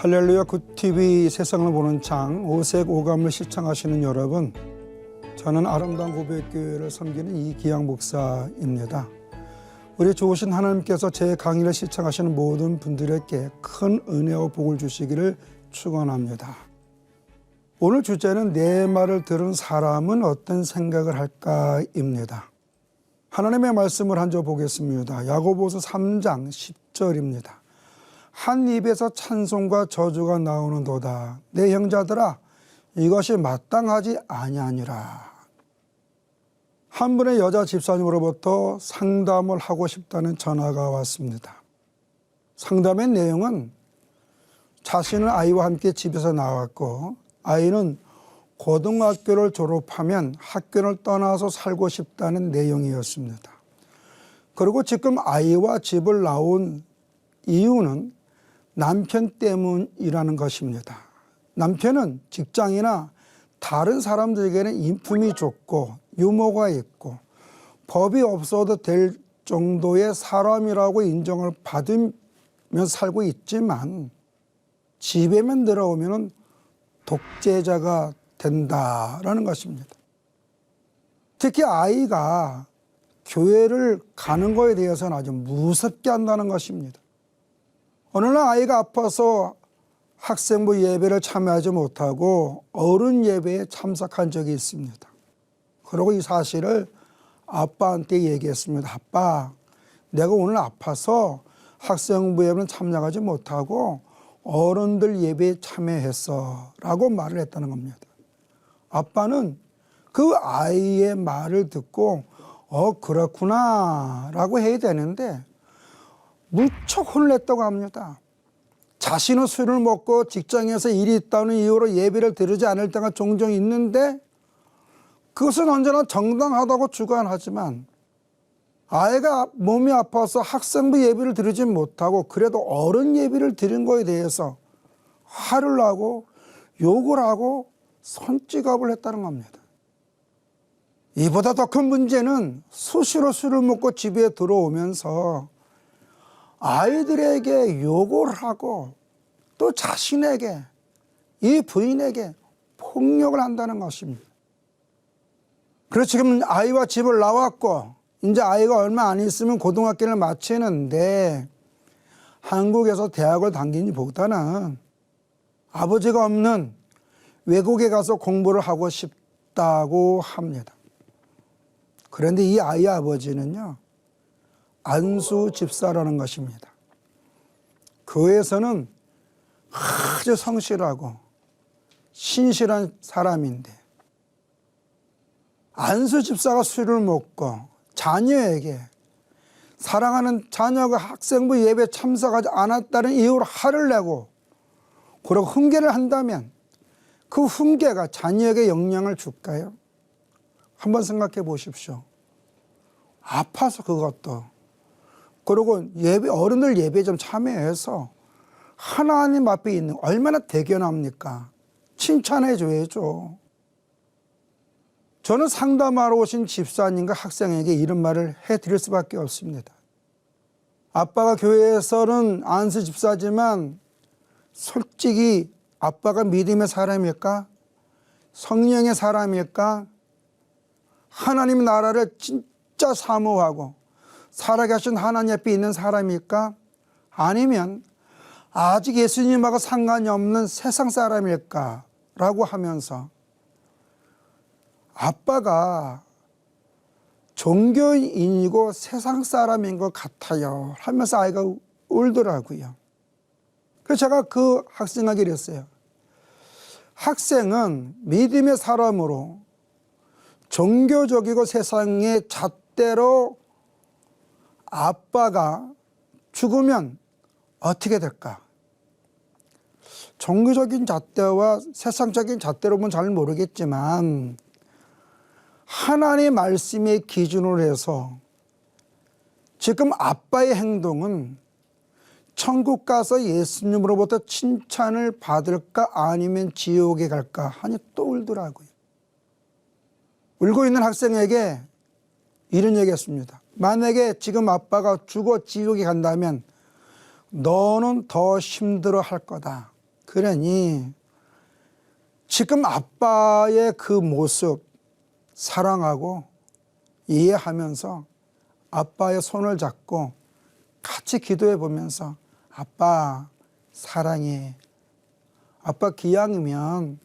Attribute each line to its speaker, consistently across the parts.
Speaker 1: 할렐루야 굿TV 세상을 보는 창 오색 오감을 시청하시는 여러분, 저는 아름다운 고백교회를 섬기는 이기양 목사입니다. 우리 좋으신 하나님께서 제 강의를 시청하시는 모든 분들에게 큰 은혜와 복을 주시기를 축원합니다. 오늘 주제는 내 말을 들은 사람은 어떤 생각을 할까입니다. 하나님의 말씀을 한 절 보겠습니다. 야고보서 3장 10절입니다. 한 입에서 찬송과 저주가 나오는도다. 내 형제들아, 이것이 마땅하지 아니하니라. 한 분의 여자 집사님으로부터 상담을 하고 싶다는 전화가 왔습니다. 상담의 내용은 자신은 아이와 함께 집에서 나왔고, 아이는 고등학교를 졸업하면 학교를 떠나서 살고 싶다는 내용이었습니다. 그리고 지금 아이와 집을 나온 이유는 남편 때문이라는 것입니다. 남편은 직장이나 다른 사람들에게는 인품이 좋고 유머가 있고 법이 없어도 될 정도의 사람이라고 인정을 받으며 살고 있지만 집에만 들어오면 독재자가 된다라는 것입니다. 특히 아이가 교회를 가는 것에 대해서는 아주 무섭게 한다는 것입니다. 어느 날 아이가 아파서 학생부 예배를 참여하지 못하고 어른 예배에 참석한 적이 있습니다. 그리고 이 사실을 아빠한테 얘기했습니다. 아빠, 내가 오늘 아파서 학생부 예배는 참여하지 못하고 어른들 예배에 참여했어 라고 말을 했다는 겁니다. 아빠는 그 아이의 말을 듣고 그렇구나 라고 해야 되는데 무척 혼을 냈다고 합니다. 자신은 술을 먹고 직장에서 일이 있다는 이유로 예배를 드리지 않을 때가 종종 있는데 그것은 언제나 정당하다고 주관하지만 아이가 몸이 아파서 학생부 예배를 드리지 못하고 그래도 어른 예배를 드린 거에 대해서 화를 나고 욕을 하고 손찌갑을 했다는 겁니다. 이보다 더 큰 문제는 수시로 술을 먹고 집에 들어오면서 아이들에게 욕을 하고 또 자신에게, 이 부인에게 폭력을 한다는 것입니다. 그래서 지금 아이와 집을 나왔고 이제 아이가 얼마 안 있으면 고등학교를 마치는데 한국에서 대학을 다니기보다는 아버지가 없는 외국에 가서 공부를 하고 싶다고 합니다. 그런데 이 아이의 아버지는요, 안수 집사라는 것입니다. 교회에서는 아주 성실하고 신실한 사람인데 안수 집사가 술을 먹고 자녀에게 사랑하는 자녀가 학생부 예배에 참석하지 않았다는 이유로 화를 내고 그리고 훈계를 한다면 그 훈계가 자녀에게 영향을 줄까요? 한번 생각해 보십시오. 아파서 그것도. 그리고 어른들 예배에 좀 참여해서 하나님 앞에 있는 얼마나 대견합니까? 칭찬해 줘야죠. 저는 상담하러 오신 집사님과 학생에게 이런 말을 해드릴 수밖에 없습니다. 아빠가 교회에서는 안수 집사지만 솔직히 아빠가 믿음의 사람일까? 성령의 사람일까? 하나님 나라를 진짜 사모하고 살아계신 하나님 앞에 있는 사람일까? 아니면 아직 예수님하고 상관이 없는 세상 사람일까? 라고 하면서 아빠가 종교인이고 세상 사람인 것 같아요 하면서 아이가 울더라고요. 그래서 제가 그 학생에게 이랬어요. 학생은 믿음의 사람으로 종교적이고 세상의 잣대로 아빠가 죽으면 어떻게 될까? 종교적인 잣대와 세상적인 잣대로는 잘 모르겠지만 하나님의 말씀의 기준으로 해서 지금 아빠의 행동은 천국 가서 예수님으로부터 칭찬을 받을까 아니면 지옥에 갈까 하니 또 울더라고요. 울고 있는 학생에게 이런 얘기했습니다. 만약에 지금 아빠가 죽어 지옥에 간다면 너는 더 힘들어 할 거다. 그러니 지금 아빠의 그 모습 사랑하고 이해하면서 아빠의 손을 잡고 같이 기도해 보면서 아빠 사랑해. 아빠 기왕이면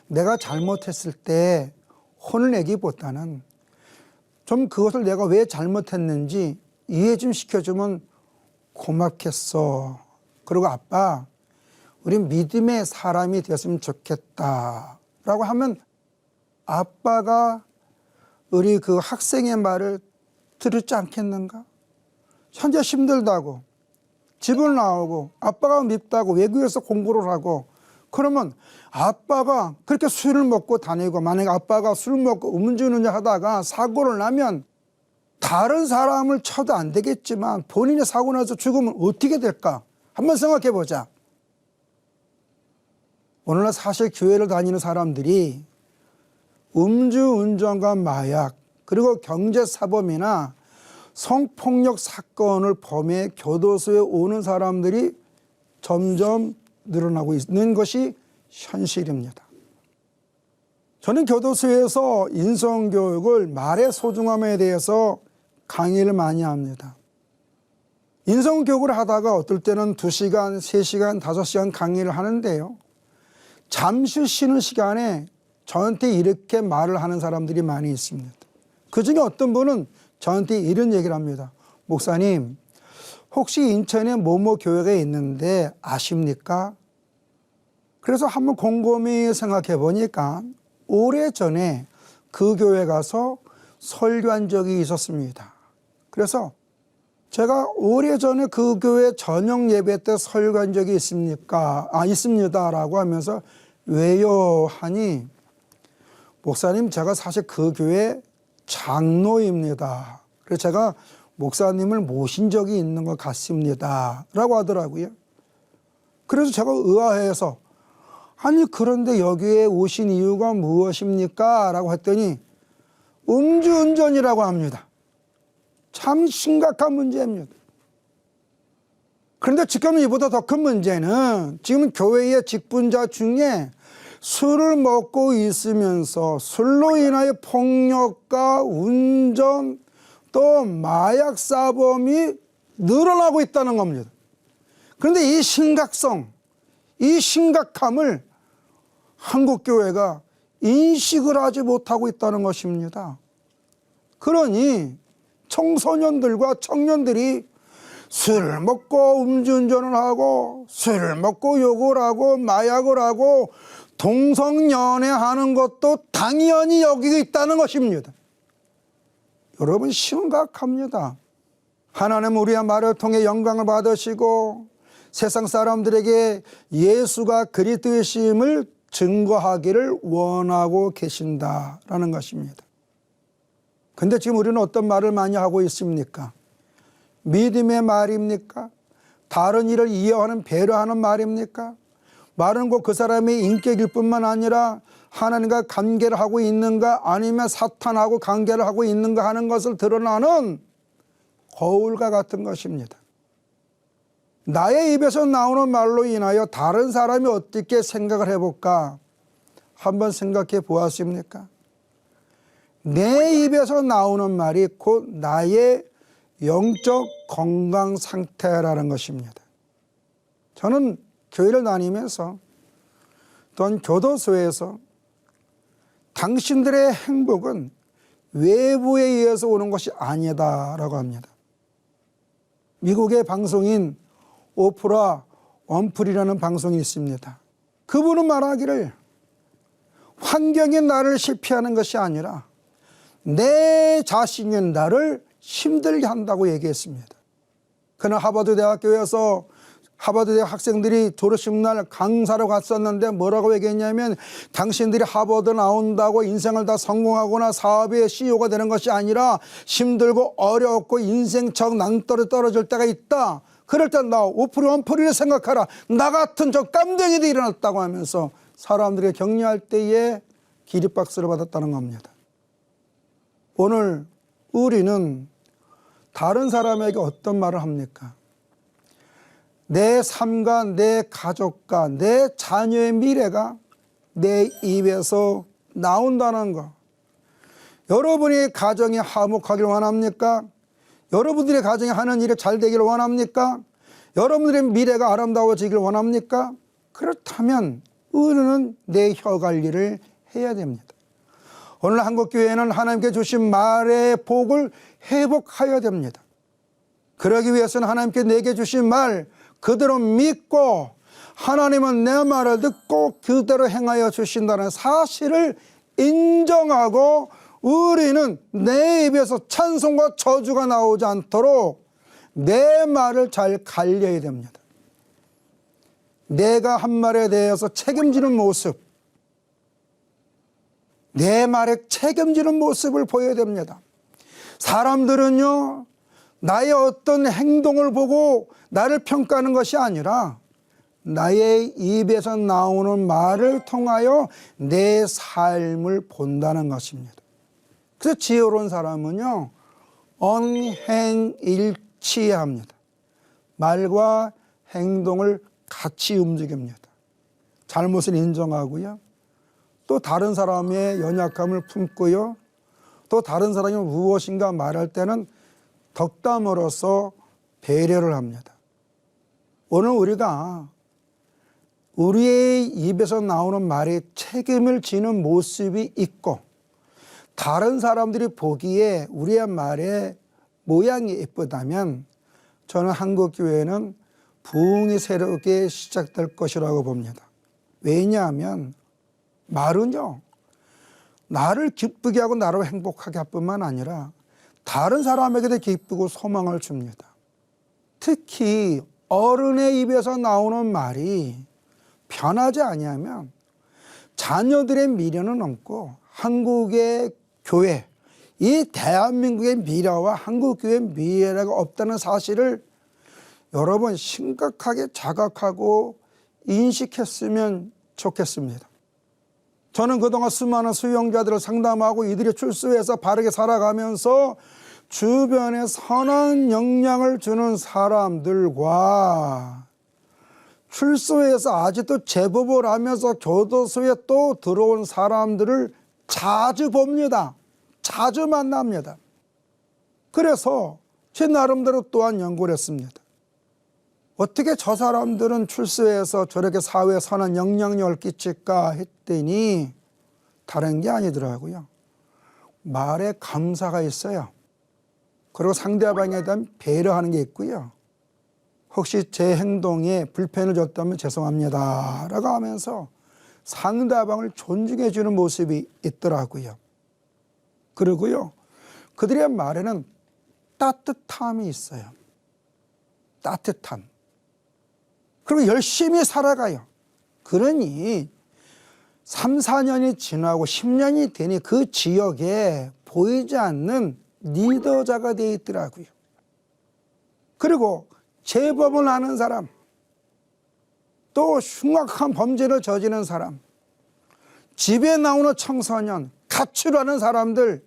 Speaker 1: 내가 잘못했을 때 혼을 내기보다는 좀 그것을 내가 왜 잘못했는지 이해 좀 시켜주면 고맙겠어. 그리고 아빠 우리 믿음의 사람이 되었으면 좋겠다 라고 하면 아빠가 우리 그 학생의 말을 들었지 않겠는가? 현재 힘들다고 집을 나오고 아빠가 밉다고 외국에서 공부를 하고 그러면 아빠가 그렇게 술을 먹고 다니고 만약에 아빠가 술 먹고 음주운전 하다가 사고를 나면 다른 사람을 쳐도 안 되겠지만 본인이 사고 나서 죽으면 어떻게 될까? 한번 생각해 보자. 오늘날 사실 교회를 다니는 사람들이 음주운전과 마약 그리고 경제사범이나 성폭력 사건을 범해 교도소에 오는 사람들이 점점 늘어나고 있는 것이 현실입니다. 저는 교도소에서 인성교육을 말의 소중함에 대해서 강의를 많이 합니다. 인성교육을 하다가 어떨 때는 2시간, 3시간, 5시간 강의를 하는데요. 잠시 쉬는 시간에 저한테 이렇게 말을 하는 사람들이 많이 있습니다. 그중에 어떤 분은 저한테 이런 얘기를 합니다. 목사님, 혹시 인천에 뭐뭐 교회가 있는데 아십니까? 그래서 한번 곰곰이 생각해 보니까 오래전에 그 교회 가서 설교한 적이 있었습니다. 그래서 제가 오래전에 그 교회 저녁 예배 때 설교한 적이 있습니까? 있습니다 라고 하면서 왜요? 하니 목사님 제가 사실 그 교회 장로입니다. 그래서 제가 목사님을 모신 적이 있는 것 같습니다 라고 하더라고요. 그래서 제가 의아해서 아니 그런데 여기에 오신 이유가 무엇입니까? 라고 했더니 음주운전이라고 합니다. 참 심각한 문제입니다. 그런데 지금 이보다 더 큰 문제는 지금 교회의 직분자 중에 술을 먹고 있으면서 술로 인하여 폭력과 운전 또 마약 사범이 늘어나고 있다는 겁니다. 그런데 이 심각성, 이 심각함을 한국교회가 인식을 하지 못하고 있다는 것입니다. 그러니 청소년들과 청년들이 술을 먹고 음주운전을 하고 술을 먹고 욕을 하고 마약을 하고 동성연애하는 것도 당연히 여기고 있다는 것입니다. 여러분 심각합니다. 하나님 우리의 말을 통해 영광을 받으시고 세상 사람들에게 예수가 그리스도이심을 증거하기를 원하고 계신다라는 것입니다. 근데 지금 우리는 어떤 말을 많이 하고 있습니까? 믿음의 말입니까? 다른 일을 이해하는 배려하는 말입니까? 말은 곧 그 사람의 인격일 뿐만 아니라 하나님과 관계를 하고 있는가 아니면 사탄하고 관계를 하고 있는가 하는 것을 드러나는 거울과 같은 것입니다. 나의 입에서 나오는 말로 인하여 다른 사람이 어떻게 생각을 해볼까? 한번 생각해 보았습니까? 내 입에서 나오는 말이 곧 나의 영적 건강 상태라는 것입니다. 저는 교회를 다니면서 또한 교도소에서 당신들의 행복은 외부에 의해서 오는 것이 아니다라고 합니다. 미국의 방송인 오프라 원프리라는 방송이 있습니다. 그분은 말하기를 환경이 나를 실패하는 것이 아니라 내 자신이 나를 힘들게 한다고 얘기했습니다. 그는 하버드 대학교에서 하버드 대학 학생들이 졸업식날 강사로 갔었는데 뭐라고 얘기했냐면 당신들이 하버드 나온다고 인생을 다 성공하거나 사업의 CEO가 되는 것이 아니라 힘들고 어렵고 인생적 낭떠러 떨어질 때가 있다. 그럴 때 나 오프리 원프리를 생각하라. 나 같은 저 깜댕이들이 일어났다고 하면서 사람들에게 격려할 때에 기립박수를 받았다는 겁니다. 오늘 우리는 다른 사람에게 어떤 말을 합니까? 내 삶과 내 가족과 내 자녀의 미래가 내 입에서 나온다는 거. 여러분의 가정이 화목하길 원합니까? 여러분들의 가정이 하는 일이 잘 되기를 원합니까? 여러분들의 미래가 아름다워지길 원합니까? 그렇다면 우리는 내 혀 관리를 해야 됩니다. 오늘 한국교회는 하나님께 주신 말의 복을 회복하여야 됩니다. 그러기 위해서는 하나님께 내게 주신 말 그대로 믿고 하나님은 내 말을 듣고 그대로 행하여 주신다는 사실을 인정하고 우리는 내 입에서 찬송과 저주가 나오지 않도록 내 말을 잘 관리해야 됩니다. 내가 한 말에 대해서 책임지는 모습, 내 말에 책임지는 모습을 보여야 됩니다. 사람들은요, 나의 어떤 행동을 보고 나를 평가하는 것이 아니라 나의 입에서 나오는 말을 통하여 내 삶을 본다는 것입니다. 그래서 지혜로운 사람은요, 언행일치해야 합니다. 말과 행동을 같이 움직입니다. 잘못을 인정하고요. 또 다른 사람의 연약함을 품고요. 또 다른 사람이 무엇인가 말할 때는 덕담으로써 배려를 합니다. 오늘 우리가 우리의 입에서 나오는 말에 책임을 지는 모습이 있고 다른 사람들이 보기에 우리의 말의 모양이 예쁘다면 저는 한국교회는 부흥이 새롭게 시작될 것이라고 봅니다. 왜냐하면 말은요, 나를 기쁘게 하고 나를 행복하게 할 뿐만 아니라 다른 사람에게도 기쁘고 소망을 줍니다. 특히 어른의 입에서 나오는 말이 변하지 아니하면 자녀들의 미래는 없고 한국의 교회, 이 대한민국의 미래와 한국교회의 미래가 없다는 사실을 여러분 심각하게 자각하고 인식했으면 좋겠습니다. 저는 그동안 수많은 수용자들을 상담하고 이들이 출소해서 바르게 살아가면서 주변에 선한 영향을 주는 사람들과 출소해서 아직도 제법을 하면서 교도소에 또 들어온 사람들을 자주 봅니다. 자주 만납니다. 그래서 제 나름대로 또한 연구를 했습니다. 어떻게 저 사람들은 출소해서 저렇게 사회에 선한 영향력을 끼칠까 했더니 다른 게 아니더라고요. 말에 감사가 있어요. 그리고 상대방에 대한 배려하는 게 있고요. 혹시 제 행동에 불편을 줬다면 죄송합니다 라고 하면서 상대방을 존중해 주는 모습이 있더라고요. 그리고요, 그들의 말에는 따뜻함이 있어요. 따뜻함. 그리고 열심히 살아가요. 그러니 3, 4년이 지나고 10년이 되니 그 지역에 보이지 않는 리더자가 되어 있더라고요. 그리고 재범을 하는 사람, 또 흉악한 범죄를 저지르는 사람, 집에 나오는 청소년, 가출하는 사람들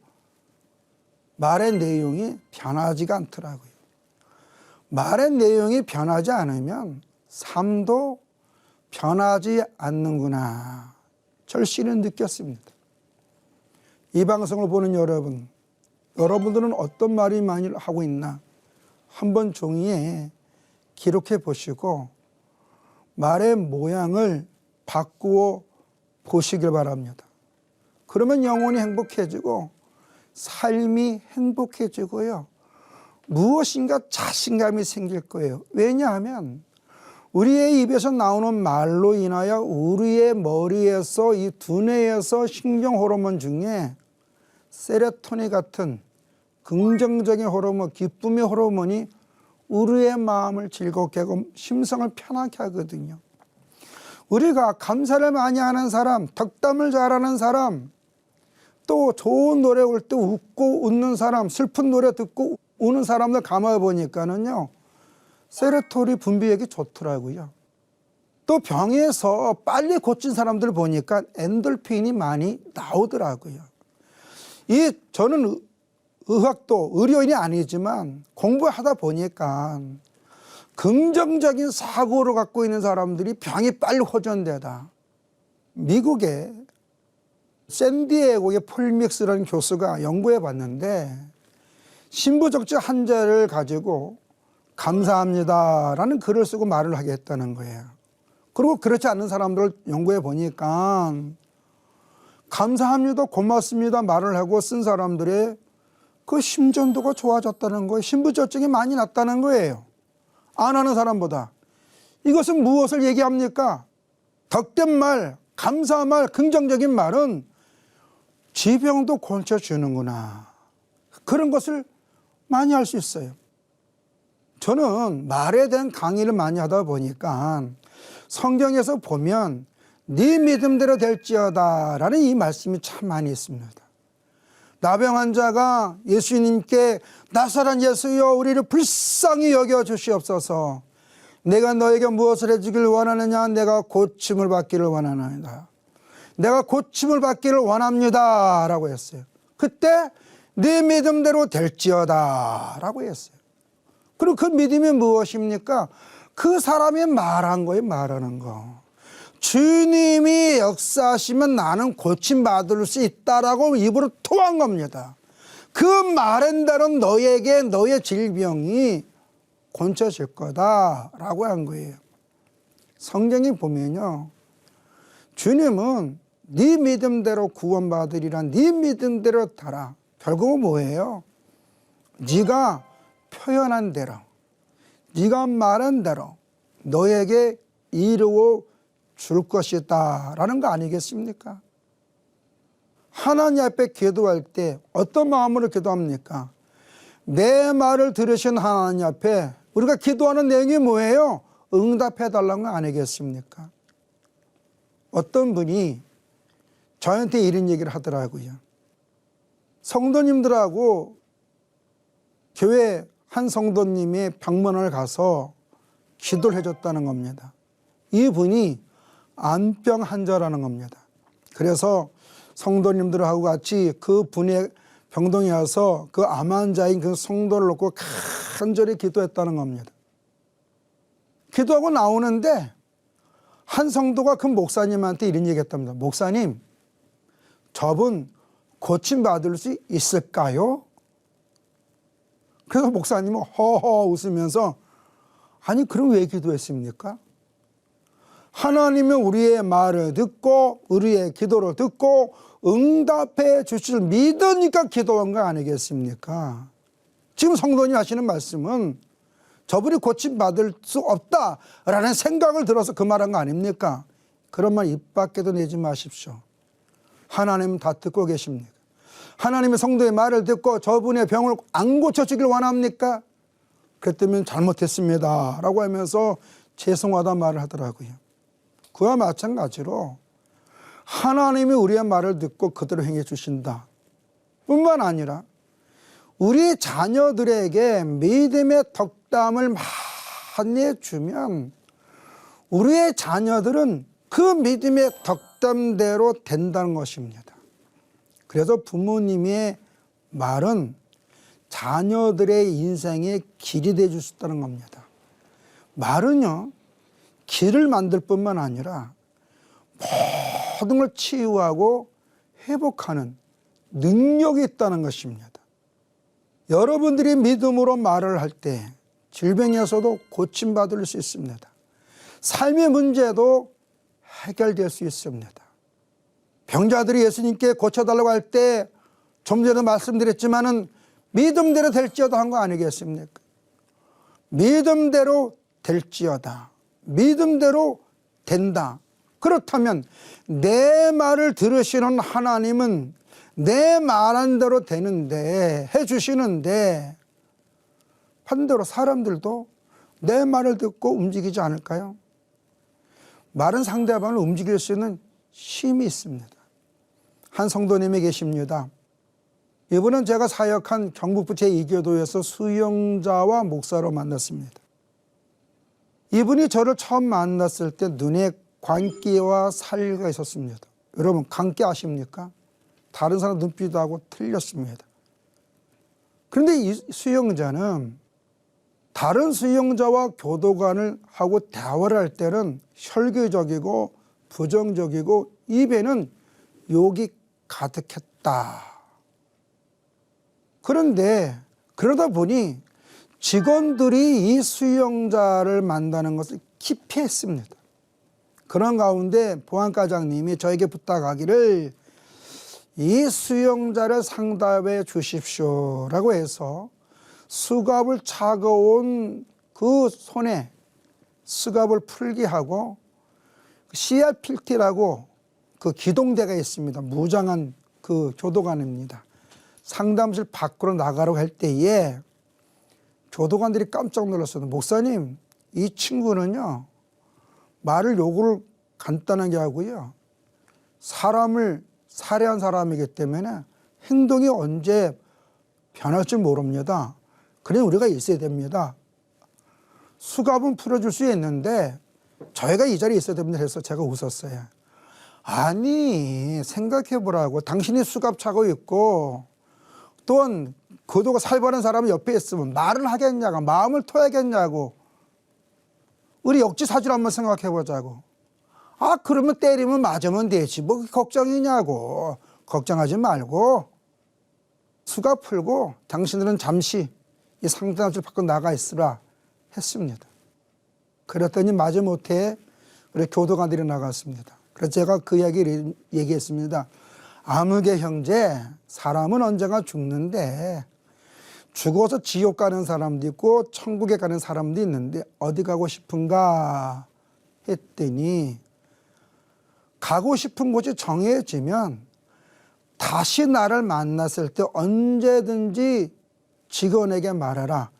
Speaker 1: 말의 내용이 변하지가 않더라고요. 말의 내용이 변하지 않으면 삶도 변하지 않는구나 절실히 느꼈습니다. 이 방송을 보는 여러분들은 어떤 말이 많이 하고 있나 한번 종이에 기록해 보시고 말의 모양을 바꾸어 보시길 바랍니다. 그러면 영혼이 행복해지고 삶이 행복해지고요. 무엇인가 자신감이 생길 거예요. 왜냐하면 우리의 입에서 나오는 말로 인하여 우리의 머리에서 이 두뇌에서 신경 호르몬 중에 세로토닌 같은 긍정적인 호르몬, 기쁨의 호르몬이 우리의 마음을 즐겁게 하고 심성을 편하게 하거든요. 우리가 감사를 많이 하는 사람, 덕담을 잘하는 사람, 또 좋은 노래 올 때 웃고 웃는 사람, 슬픈 노래 듣고 우는 사람들 가만히 보니까는요, 세로토닌 분비액이 좋더라고요. 또 병에서 빨리 고친 사람들 보니까 엔돌핀이 많이 나오더라고요. 저는 의학도 의료인이 아니지만 공부하다 보니까 긍정적인 사고를 갖고 있는 사람들이 병이 빨리 호전되다. 미국의 샌디에고의 폴믹스라는 교수가 연구해 봤는데 신부적지 한자를 가지고 감사합니다라는 글을 쓰고 말을 하게 했다는 거예요. 그리고 그렇지 않은 사람들을 연구해 보니까 감사합니다, 고맙습니다 말을 하고 쓴 사람들의 그 심전도가 좋아졌다는 거예요. 신부절정이 많이 났다는 거예요. 안 하는 사람보다. 이것은 무엇을 얘기합니까? 덕된 말, 감사한 말, 긍정적인 말은 질병도 고쳐주는구나. 그런 것을 많이 할 수 있어요. 저는 말에 대한 강의를 많이 하다 보니까 성경에서 보면 네 믿음대로 될지어다 라는 이 말씀이 참 많이 있습니다. 나병 환자가 예수님께 나사렛 예수여 우리를 불쌍히 여겨 주시옵소서. 내가 너에게 무엇을 해주기를 원하느냐? 내가 고침을 받기를 원하나이다. 내가 고침을 받기를 원합니다 라고 했어요. 그때 네 믿음대로 될지어다 라고 했어요. 그리고 그 믿음이 무엇입니까? 그 사람이 말한 거예요. 말하는 거. 주님이 역사하시면 나는 고침받을 수 있다라고 입으로 토한 겁니다. 그 말한 대로 너에게 너의 질병이 고쳐질 거다라고 한 거예요. 성경에 보면요, 주님은 네 믿음대로 구원받으리라. 네 믿음대로 따라. 결국은 뭐예요? 네가 표현한 대로, 네가 말한 대로 너에게 이루어 줄 것이다 라는 거 아니겠습니까? 하나님 앞에 기도할 때 어떤 마음으로 기도합니까? 내 말을 들으신 하나님 앞에 우리가 기도하는 내용이 뭐예요? 응답해 달라는 거 아니겠습니까? 어떤 분이 저한테 이런 얘기를 하더라고요. 성도님들하고 교회 한 성도님의 병문안을 가서 기도를 해줬다는 겁니다. 이분이 암병 환자라는 겁니다. 그래서 성도님들하고 같이 그 분의 병동에 와서 그 암 환자인 그 성도를 놓고 간절히 기도했다는 겁니다. 기도하고 나오는데 한 성도가 그 목사님한테 이런 얘기 했답니다. 목사님, 저분 고침받을 수 있을까요? 그래서 목사님은 허허 웃으면서 아니 그럼 왜 기도했습니까? 하나님은 우리의 말을 듣고 우리의 기도를 듣고 응답해 주실 믿으니까 기도한 거 아니겠습니까? 지금 성도님 하시는 말씀은 저분이 고침받을 수 없다라는 생각을 들어서 그 말한 거 아닙니까? 그런 말 입 밖에도 내지 마십시오. 하나님은 다 듣고 계십니까? 하나님의 성도의 말을 듣고 저분의 병을 안 고쳐주길 원합니까? 그랬다면 잘못했습니다 라고 하면서 죄송하다 말을 하더라고요. 그와 마찬가지로 하나님이 우리의 말을 듣고 그대로 행해 주신다 뿐만 아니라 우리 자녀들에게 믿음의 덕담을 많이 주면 우리의 자녀들은 그 믿음의 덕담대로 된다는 것입니다. 그래서 부모님의 말은 자녀들의 인생의 길이 되어 줄 수 있다는 겁니다. 말은요, 길을 만들 뿐만 아니라 모든 걸 치유하고 회복하는 능력이 있다는 것입니다. 여러분들이 믿음으로 말을 할 때 질병에서도 고침받을 수 있습니다. 삶의 문제도 해결될 수 있습니다. 병자들이 예수님께 고쳐달라고 할 때 좀 전에 말씀드렸지만은 믿음대로 될지어다 한 거 아니겠습니까? 믿음대로 될지어다. 믿음대로 된다. 그렇다면 내 말을 들으시는 하나님은 내 말한 대로 되는데 해주시는데 반대로 사람들도 내 말을 듣고 움직이지 않을까요? 말은 상대방을 움직일 수 있는 힘이 있습니다. 한 성도님이 계십니다. 이분은 제가 사역한 경북부 제2교도에서 수영자와 목사로 만났습니다. 이분이 저를 처음 만났을 때 눈에 광기와 살기가 있었습니다. 여러분 광기 아십니까? 다른 사람 눈빛하고 틀렸습니다. 그런데 이 수영자는 다른 수용자와 교도관을 하고 대화를 할 때는 혈기적이고 부정적이고 입에는 욕이 가득했다. 그런데 그러다 보니 직원들이 이 수용자를 만나는 것을 기피했습니다. 그런 가운데 보안과장님이 저에게 부탁하기를 이 수용자를 상담해 주십시오라고 해서 수갑을 차가운 그 손에 수갑을 풀게 하고 CRPT라고 그 기동대가 있습니다. 무장한 그 교도관입니다. 상담실 밖으로 나가라고 할 때에 교도관들이 깜짝 놀랐어요. 목사님, 이 친구는요, 말을 욕을 간단하게 하고요, 사람을 살해한 사람이기 때문에 행동이 언제 변할지 모릅니다. 그냥 우리가 있어야 됩니다. 수갑은 풀어줄 수 있는데 저희가 이 자리에 있어야 됩니다 해서 제가 웃었어요. 아니, 생각해보라고. 당신이 수갑 차고 있고 또한 교도가 살벌한 사람이 옆에 있으면 말을 하겠냐고, 마음을 토하겠냐고. 우리 역지사지를 한번 생각해보자고. 아, 그러면 때리면 맞으면 되지. 뭐 걱정이냐고. 걱정하지 말고 수갑 풀고 당신들은 잠시 이 상담실 밖으로 나가 있으라 했습니다. 그랬더니 마지못해 우리 교도관들이 나갔습니다. 그래서 제가 그 이야기를 얘기했습니다. 아무개 형제, 사람은 언젠가 죽는데 죽어서 지옥 가는 사람도 있고 천국에 가는 사람도 있는데 어디 가고 싶은가 했더니 가고 싶은 곳이 정해지면 다시 나를 만났을 때 언제든지 직원에게 말해라.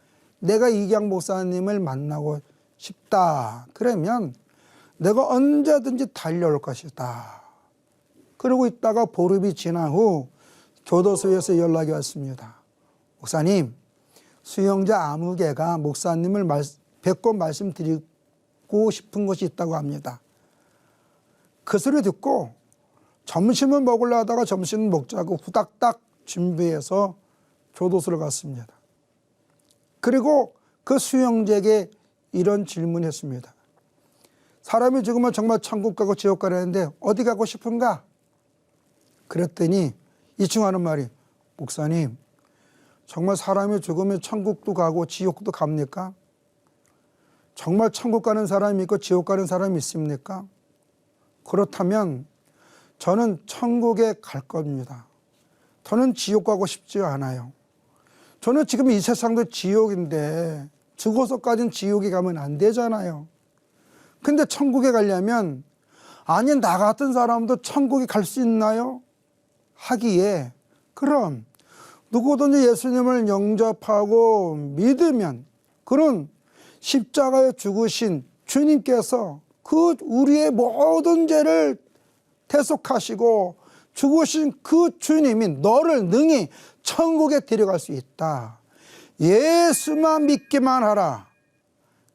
Speaker 1: 내가 이경 목사님을 만나고 싶다. 그러면 내가 언제든지 달려올 것이다. 그러고 있다가 보름이 지난 후 교도소에서 연락이 왔습니다. 목사님, 수용자 아무개가 목사님을 뵙고 말씀드리고 싶은 것이 있다고 합니다. 그 소리 듣고 점심을 먹으려 하다가 점심을 먹자고 후닥닥 준비해서 교도소를 갔습니다. 그리고 그 수용자에게 이런 질문을 했습니다. 사람이 죽으면 정말 천국 가고 지옥 가라는데 어디 가고 싶은가? 그랬더니 이 친구 하는 말이, 목사님, 정말 사람이 죽으면 천국도 가고 지옥도 갑니까? 정말 천국 가는 사람이 있고 지옥 가는 사람이 있습니까? 그렇다면 저는 천국에 갈 겁니다. 저는 지옥 가고 싶지 않아요. 저는 지금 이 세상도 지옥인데 죽어서까지는 지옥에 가면 안 되잖아요. 근데 천국에 가려면 아니 나 같은 사람도 천국에 갈 수 있나요? 하기에 그럼 누구든지 예수님을 영접하고 믿으면 그런 십자가에 죽으신 주님께서 그 우리의 모든 죄를 대속하시고 죽으신 그 주님이 너를 능히 천국에 데려갈 수 있다. 예수만 믿기만 하라.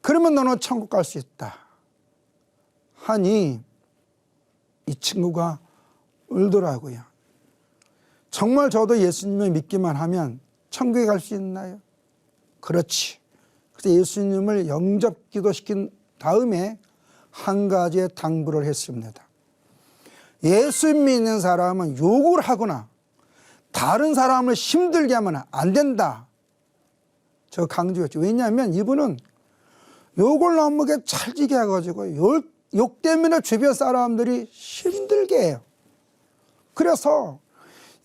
Speaker 1: 그러면 너는 천국 갈 수 있다. 하니 이 친구가 울더라고요. 정말 저도 예수님을 믿기만 하면 천국에 갈 수 있나요? 그렇지. 그래서 예수님을 영접 기도시킨 다음에 한 가지의 당부를 했습니다. 예수 믿는 사람은 욕을 하거나 다른 사람을 힘들게 하면 안 된다. 저 강조했죠. 왜냐하면 이분은 욕을 너무 찰지게 해가지고 욕 때문에 주변 사람들이 힘들게 해요. 그래서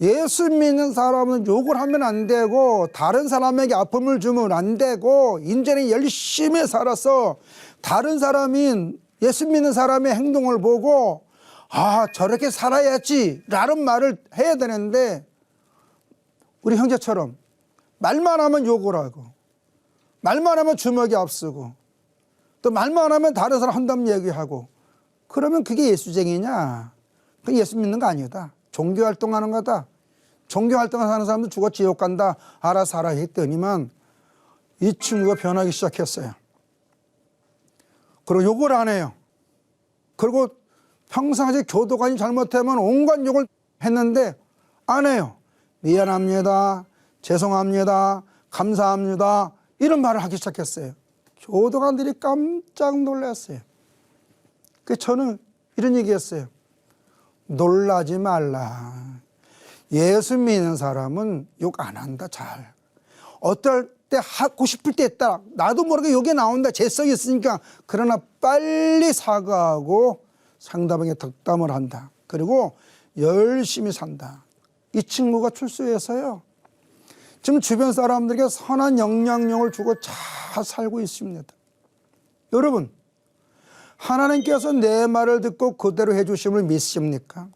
Speaker 1: 예수 믿는 사람은 욕을 하면 안 되고 다른 사람에게 아픔을 주면 안 되고 인제는 열심히 살아서 다른 사람인 예수 믿는 사람의 행동을 보고 아 저렇게 살아야지 라는 말을 해야 되는데 우리 형제처럼 말만 하면 욕을 하고 말만 하면 주먹이 앞서고 또 말만 하면 다른 사람 한다는 얘기하고 그러면 그게 예수쟁이냐? 그게 예수 믿는 거 아니다. 종교활동하는 거다. 종교활동하는 사람도 죽어 지옥 간다. 알아서 하라 했더니만 이 친구가 변하기 시작했어요. 그리고 욕을 안 해요. 그리고 평상시에 교도관이 잘못하면 온갖 욕을 했는데 안 해요. 미안합니다. 죄송합니다. 감사합니다. 이런 말을 하기 시작했어요. 교도관들이 깜짝 놀랐어요. 그래서 저는 이런 얘기했어요. 놀라지 말라. 예수 믿는 사람은 욕 안 한다. 잘. 어떨 때 하고 싶을 때 했다. 나도 모르게 욕이 나온다. 재성이 있으니까. 그러나 빨리 사과하고 상대방의 덕담을 한다. 그리고 열심히 산다. 이 친구가 출소해서요. 지금 주변 사람들에게 선한 영향력을 주고 잘 살고 있습니다. 여러분, 하나님께서 내 말을 듣고 그대로 해주심을 믿습니까?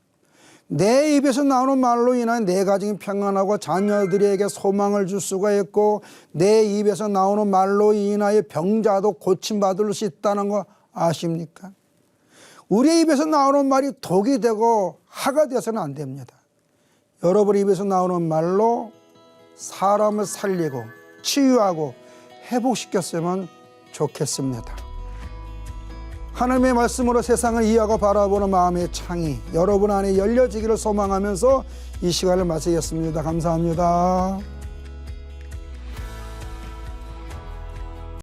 Speaker 1: 내 입에서 나오는 말로 인하여 내 가정이 평안하고 자녀들에게 소망을 줄 수가 있고 내 입에서 나오는 말로 인하여 병자도 고침받을 수 있다는 거 아십니까? 우리의 입에서 나오는 말이 독이 되고 하가 되어서는 안 됩니다. 여러분 입에서 나오는 말로 사람을 살리고 치유하고 회복시켰으면 좋겠습니다. 하나님의 말씀으로 세상을 이해하고 바라보는 마음의 창이 여러분 안에 열려지기를 소망하면서 이 시간을 마치겠습니다. 감사합니다.